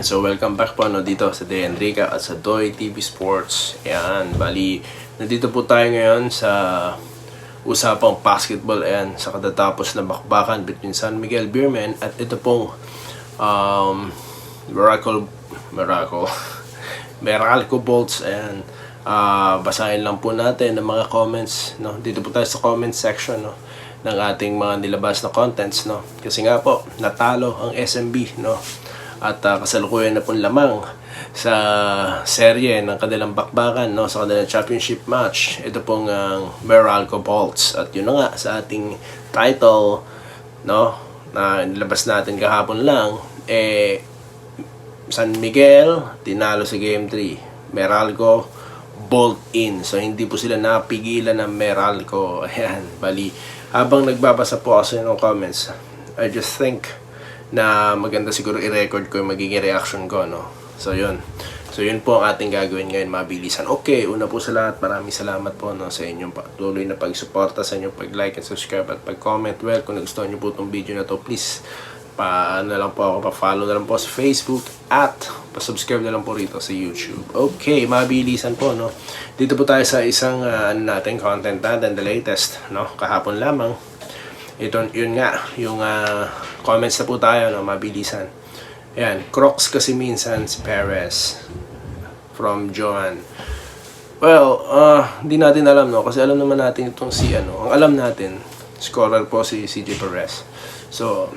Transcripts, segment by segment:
Ayan, so welcome back po dito sa De Enrica at sa Doy TV Sports. Ayan, bali, nandito po tayo ngayon sa usapang basketball. Ayan, sa katatapos na bakbakan between San Miguel Beermen at ito pong Meralco Bolts. Ayan, basahin lang po natin ang mga comments, no? Dito po tayo sa comment section, no, ng ating mga nilabas na contents, no? Kasi nga po, natalo ang SMB, no? At kasalukuyan na pong lamang sa serye ng kanilang bakbakan, no, sa kanilang championship match. Ito pong Meralco Bolts. At yun na nga sa ating title, no, na nilabas natin kahapon lang, San Miguel tinalo sa game 3, Meralco bolt in. So hindi po sila napigilan ng Meralco. Ayan, bali, habang nagbabasa po ako sa ng comments, I just think na maganda siguro i-record ko yung magiging reaction ko, no? So yun po ang ating gagawin ngayon, mabilisan. Okay, una po sa lahat, maraming salamat po, no, sa inyong patuloy na pagsuporta, sa inyong pag-like and subscribe at pag-comment. Well, kung nagustuhan niyo po itong video na to, please pa-follow na lang po sa Facebook at pa-subscribe na lang po rito sa YouTube. Okay, mabilisan po, no? Dito po tayo sa isang content natin, the latest, no? Kahapon lamang. Yun nga, yung comments na po tayo, no, mabilisan. Ayan, Crocs kasi minsan si Perez from Joan. Well, hindi natin alam, no, kasi alam naman natin itong ang alam natin, scorer po si CJ Perez. So,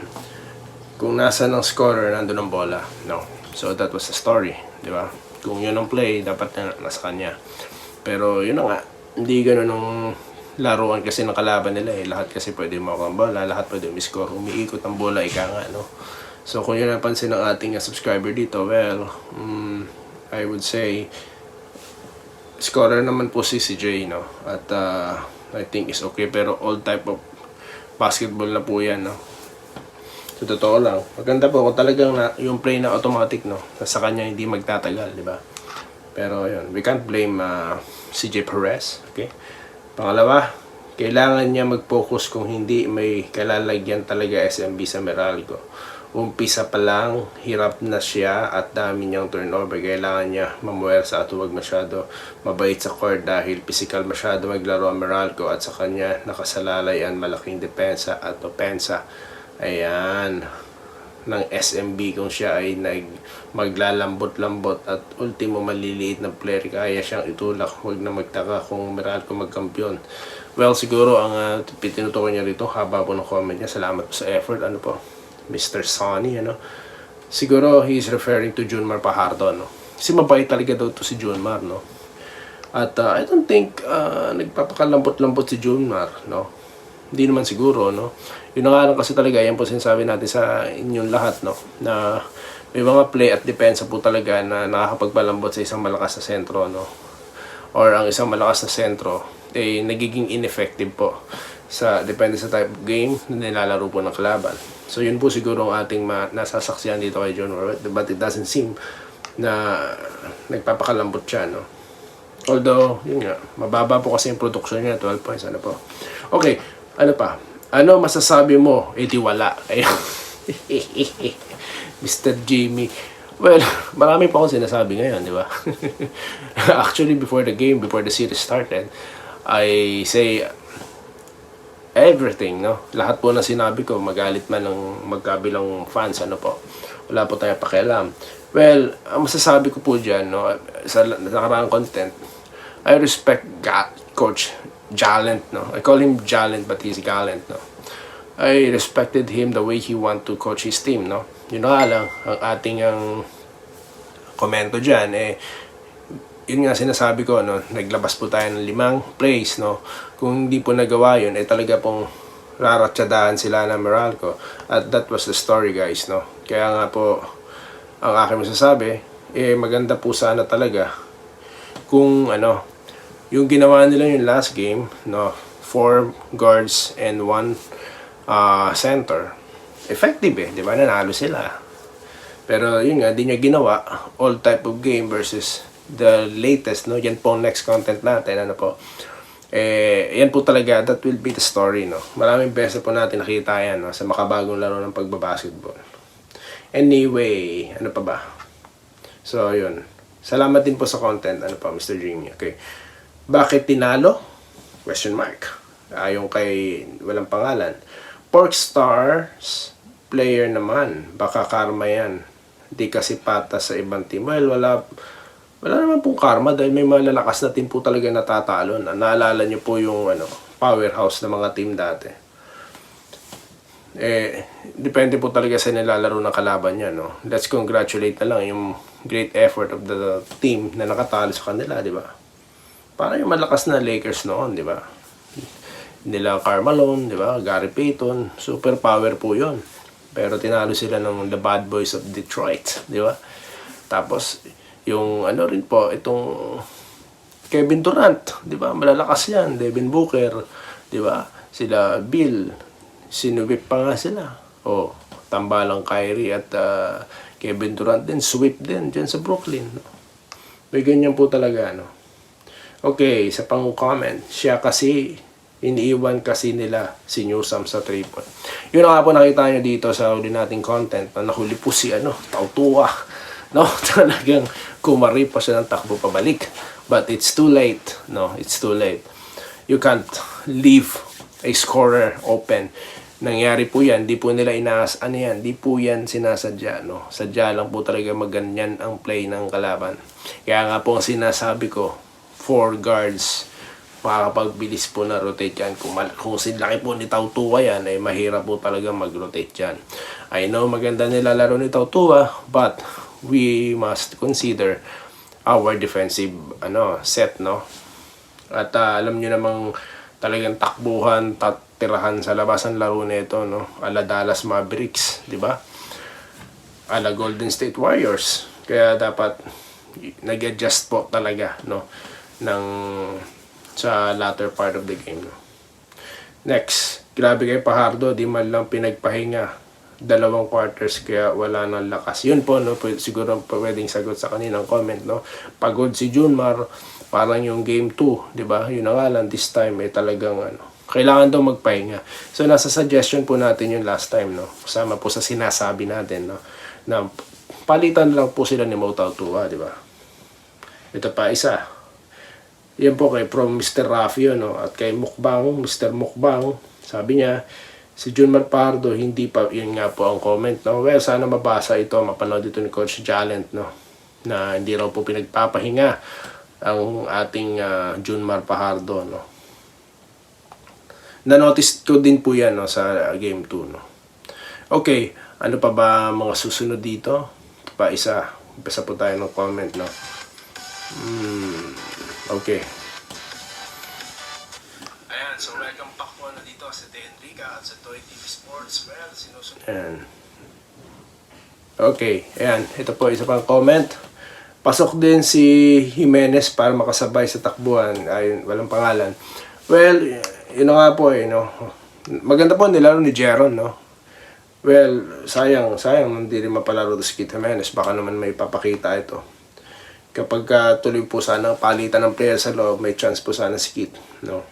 kung nasa ng scorer, nandun ang bola, no. So, that was the story, di ba? Kung yun ang play, dapat nasa kanya. Pero, yun na nga, hindi ganun ang laruan kasi ng kalaban nila, lahat kasi pwede makuha ang bola, lahat pwede umiscore, umiikot ang bola, ika nga, no? So kung yun napansin ng ating subscriber dito, well, I would say scorer naman po si CJ, no? At I think is okay, pero all type of basketball na po yan, no? So totoo lang, maganda po kung talagang yung play na automatic, no, sa kanya hindi magtatagal, di ba? Pero yun, we can't blame CJ Perez, okay? Pangalawa, kailangan niya mag-focus kung hindi may kalalagyan talaga SMB sa Meralco. Umpisa pa lang, hirap na siya at dami niyang turnover. Kailangan niya mamuwersa at huwag masyado mabait sa court dahil physical masyado maglaro ang Meralco at sa kanya nakasalalay ang malaking depensa at opensa. Ayan, ng SMB kung siya ay maglalambot-lambot at ultimo maliliit na player, kaya siyang itulak. Huwag na magtaka kung Meralco magkampiyon. Well, siguro ang tinutukoy niya rito, haba po ng comment niya, salamat po sa effort, ano po, Mr. Sonny, ano. Siguro he's referring to Junmar Pajardo, no. Kasi mabait talaga daw to si Junmar, no. At I don't think nagpapakalambot-lambot si Junmar, no. Hindi naman siguro, no. Yun nga lang kasi talaga, yan po sinasabi natin sa inyong lahat, no, na may mga play at depensa po talaga na nakakapagpalambot sa isang malakas na sentro, no, or ang isang malakas na sentro nagiging ineffective po depende sa type of game na nilalaro po ng kalaban. So yun po siguro ang ating nasasaksihan dito kay John Warwick, but it doesn't seem na nagpapakalambot siya, no. Although, yun nga, mababa po kasi yung production niya, 12 points, ano po. Okay, ano pa? Ano masasabi mo? Di wala. Mr. Jimmy. Well, marami pa akong sinasabi ngayon, di ba? Actually, before the series started, I say everything, no? Lahat po na sinabi ko, magalit man ng magkabilang fans, ano po. Wala po tayong pakialam. Well, ang masasabi ko po dyan, no, sa nakaraang content, I respect Coach Gallant, no? I call him Gallant, but he's Gallant, no? I respected him the way he want to coach his team, no? Yun nga lang, ang ating komento dyan, yun nga sinasabi ko, no? Naglabas po tayo ng 5 plays, no? Kung hindi po nagawa yun, talaga pong raratsadahan sila ng Meralco. At that was the story, guys, no? Kaya nga po, ang aking masasabi, maganda po sana talaga kung yung ginawa nila yung last game, no, 4 guards and 1 center, effective, di ba? Nanalo sila. Pero yun nga, di niya ginawa all type of game versus the latest, no. Yan po next content natin, ano po. Yan po talaga, that will be the story, no. Maraming beses po natin nakita yan, no, sa makabagong laro ng pagbabasketball. Anyway, ano pa ba? So, yun. Salamat din po sa content. Ano pa, Mr. Jimmy? Okay. Bakit tinalo? Question mark. Ayon kay walang pangalan. Pork Stars player naman. Baka karma yan. Hindi kasi patas sa ibang team. Well, wala naman pong karma dahil may malalakas na team po talaga natatalo. Naalala niyo po yung powerhouse na mga team dati. Depende po talaga sa nilalaro ng kalaban niya, no? Let's congratulate na lang yung great effort of the team na nakatalo sa kanila, di ba? Parang yung malakas na Lakers noon, di ba? Nila Carmelo, di ba? Gary Payton, super power po yun. Pero tinalo sila ng the Bad Boys of Detroit, di ba? Tapos, yung rin po, itong Kevin Durant, di ba? Malalakas yan. Devin Booker, di ba? Sila Bill, sinubip pa nga sila. Tambalang Kyrie at Kevin Durant din, sweep din dyan sa Brooklyn. No? May ganyan po talaga, no? Okay, sa pang-comment, siya kasi, iniiwan kasi nila si Newsome sa 3-point. Yun nga po nakita nyo dito sa huli nating content na nahuli po si Tautua. No, talagang kumari pa siya ng takbo pabalik. But it's too late. No, it's too late. You can't leave a scorer open. Nangyari po yan. Di po nila di po yan sinasadya. No? Sadya lang po talaga maganyan ang play ng kalaban. Kaya nga po ang sinasabi ko, 4 guards, makakapagbilis po na rotate yan. Kung sinlaki po ni Tautua yan, ay mahirap po talaga mag-rotate yan. I know maganda nilalaro ni Tautua, but we must consider our defensive set, no? At alam niyo namang talagang takbuhan, tirahan sa labas ang laro nito, no? Ala Dallas Mavericks, di ba? Ala Golden State Warriors. Kaya dapat nag-adjust po talaga, no? Sa latter part of the game, no? Next, grabe kay Fajardo, di man lang pinagpahinga 2 quarters kaya wala nang lakas. Yun po, no, siguro pwedeng sagot sa kaninang comment, no. Pagod si Junmar, parang yung game 2, di ba? Yun na nga lang, this time talagang kailangan daw magpahinga. So nasa suggestion po natin yung last time, no. Kasama po sa sinasabi natin, no, na palitan lang po sila ni Mo Tautua, di ba? Ito pa isa. Yan po kay from Mr. Raffio, no, at kay Mukbang, Mr. Mukbang, sabi niya, si Junmar Fajardo, hindi pa, yun nga po ang comment, no? Well, sana mabasa ito, mapanood ito ni Coach Jalent, no? Na hindi raw po pinagpapahinga ang ating Junmar Fajardo, no? Na-notice ko din po yan, no, sa game 2, no? Okay, ano pa ba mga susunod dito? Ito pa isa po tayo ng comment, no? Okay. Ayan, so welcome back po dito sa Enrica at sa Toy TV Sports. Well, sinusunod. Ayan. Okay, ayan. Ito po, isa pang comment. Pasok din si Jimenez para makasabay sa takbuhan. Ayun, walang pangalan. Well, yun nga po no. Maganda po nilaro ni Jeron, no. Well, sayang hindi rin mapalaro si Kit Jimenez. Baka naman may papakita ito. Kapag tuloy po sana palitan ng player sa loob, may chance po sana si Kit, no.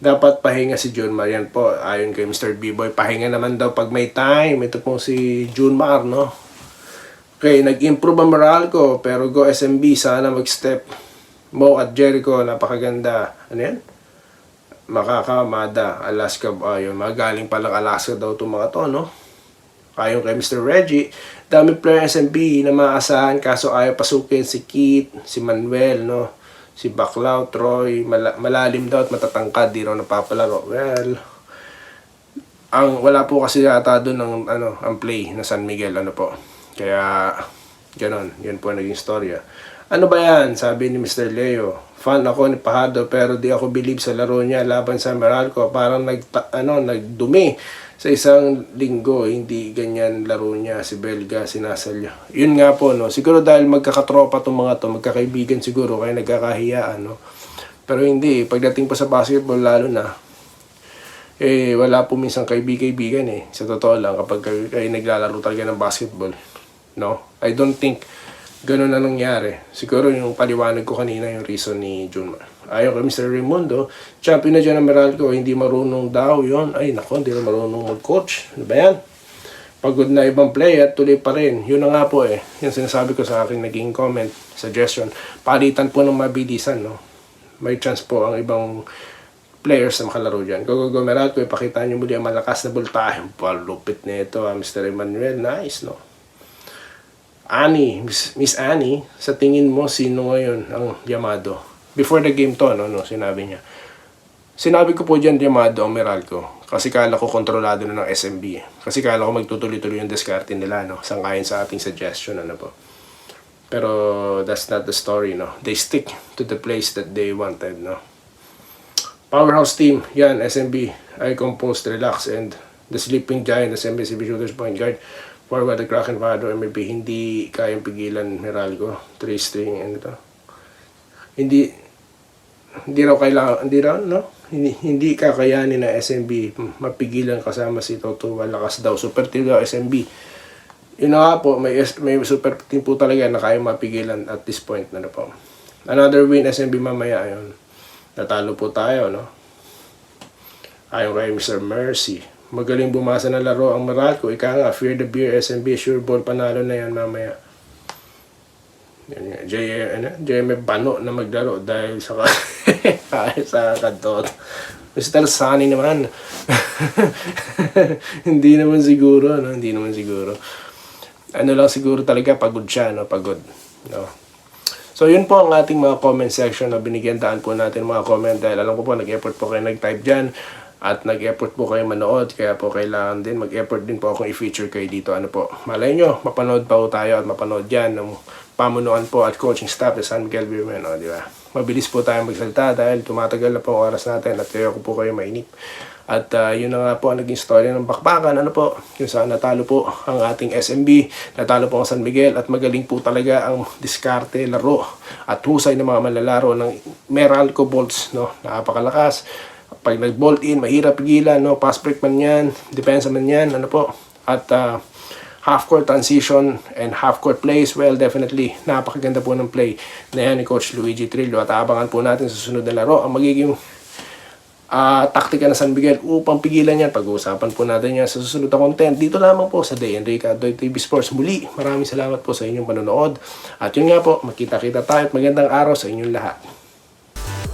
Dapat pahinga si Junmar, yan po. Ayon kay Mr. B-Boy, pahinga naman daw pag may time. Ito pong si Junmar, no. Okay, nag-improve ang moral ko, pero go SMB, sana mag-step. Mo at Jericho, napakaganda. Ano yan? Makakamada, Alaska, ayun, magaling palang Alaska daw itong mga to, no. Ayon kay Mr. Reggie, dami player SMB na maasahan, kaso ayaw pasukin si Kit, si Manuel, no. Si Baclaw, Troy, malalim daw at matatangkad, di raw napapalaro. Well, wala po kasi yata doon ng ang play na San Miguel, po. Kaya ganon, yun po naging storya. Ano ba yan? Sabi ni Mr. Leo, fan ako ni Fajardo pero di ako believe sa laro niya laban sa Meralco. Parang nagdumi sa isang linggo, hindi ganyan laro niya. Si Belga, sinasalya. Yun nga po, no. Siguro dahil magkakatropa tong mga to, magkakaibigan siguro, kaya nagkakahiyaan, no. Pero hindi, pagdating pa sa basketball, lalo na, wala po minsan kaibigan, Sa totoo lang, kapag kayo naglalaro talaga ng basketball, no. I don't think ganun na nangyari. Siguro yung paliwanag ko kanina, yung reason ni Junmar. Ayaw kay Mr. Raimundo, champion na dyan ng Meralco, hindi marunong daw yon. Ay nako, hindi na marunong mag-coach. Ano ba yan? pagod na ibang player, tuloy pa rin. Yun na nga po yung sinasabi ko sa aking naging comment, suggestion. Palitan po ng mabilisan, no? May chance po ang ibang players na makalaro dyan. Go Meralco, ipakita nyo muli ang malakas na voltahe. Palupit na ito, Mr. Emmanuel. Nice, no? Miss Annie, sa tingin mo, sino ngayon ang Yamado? Before the game to, no, sinabi niya. Sinabi ko po dyan, Yamado ang Meralco. Kasi kala ko kontrolado na ng SMB. Kasi kala ko magtutuloy-tuloy yung diskarte nila, no? Sangayon sa ating suggestion, ano po. Pero that's not the story, no? They stick to the place that they wanted, no? Powerhouse team, yan, SMB. I composed, relax, and the sleeping giant, SMB, CB Shooters, point guard. Forward, the Kraken Vado, MLB, hindi kayang pigilan Meralco. 3-string, and ito. Hindi kakayanin na SMB mapigilan kasama si Toto. Lakas daw. Super team daw SMB. Yun na nga po, may super team po talaga na kaya mapigilan at this point na po. Another win SMB mamaya. Ayun. Natalo po tayo, no? Ayon kay Mr. Mercy. Magaling bumasa ng laro ang Meralco. Ika nga, fear the beer SMB. Sure ball, panalo na yan mamaya. JM Bano na maglaro dahil sa sa kadot. Mr. Sunny naman. Hindi naman siguro, no? Hindi naman siguro. Ano lang siguro talaga, pagod siya, no? Pagod, no? So, yun po ang ating mga comment section na binigyan daan po natin mga comment dahil alam ko po, nag-effort po kayo nag-type dyan at nag-effort po kayo manood, kaya po kailangan din mag-effort din po akong i-feature kayo dito. Ano po, malay nyo, mapanood pa po tayo at mapanood dyan ng pamunuan po at coaching staff sa San Miguel Beermen, no? Di ba? Mabilis po tayong magsalita dahil tumatagal na po ang oras natin at kaya ko po kayo mainip. At yun na nga po ang naging story ng bakbakan, ano po, yung saan natalo po ang ating SMB, natalo po ang San Miguel at magaling po talaga ang diskarte, laro at husay ng mga manlalaro ng Meralco Bolts, no? Napakalakas. Pag nag-bolt in, mahirap pigilan, no? Pass break man yan, depensa man yan, ano po. At half-court transition and half-court plays, well, definitely, napakaganda po ng play na yan ni Coach Luigi Trillo. At abangan po natin sa susunod na laro ang magiging taktika ng San Miguel upang pigilan yan. Pag-uusapan po natin yan sa susunod na content. Dito lamang po sa Day Enrique Adoy TV Sports. Muli, maraming salamat po sa inyong panonood. At yun nga po, magkita-kita tayo at magandang araw sa inyong lahat.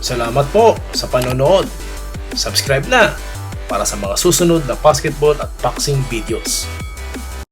Salamat po sa panonood. Subscribe na para sa mga susunod na basketball at boxing videos.